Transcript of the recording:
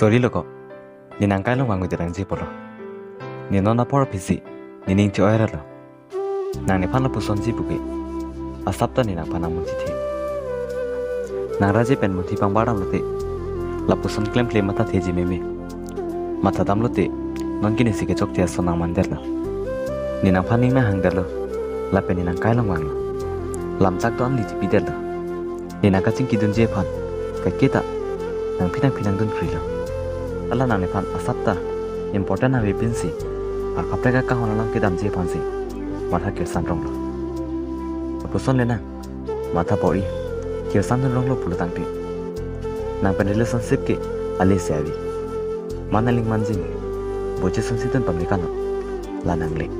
Sorry lo ko. Ni nang kai lo wangu dirang ji polo. Ni nona por pisi. Ni ning cho era lo. Nang ni pan lo puson ji buki. Asapta ni nang panang mun ji thi. Nang raje pen mun thi pang baram lo te. La puson klem mata the ji meme. Mata dam lo te. Non kini si ke chok tia sonang mandar lo. Ni nang paning na hang dar lo. La pen ni nang kai lo wang lo. Lam chak to an li ji pi der lo. Ni nang ka ching ki dun je pan. Ka kita nang pinang dun free lo. Ala nang ni pan asapta important na weapon si. A kapre ka hona lang kidam je pan si. Matha ke san rong lo. Puson le na. Matha boi. Ke san rong lo pulu tang ti. Nang pen relationship ke ali se avi. Manaling manjing. Boche sansitan pamlikano. La nang le.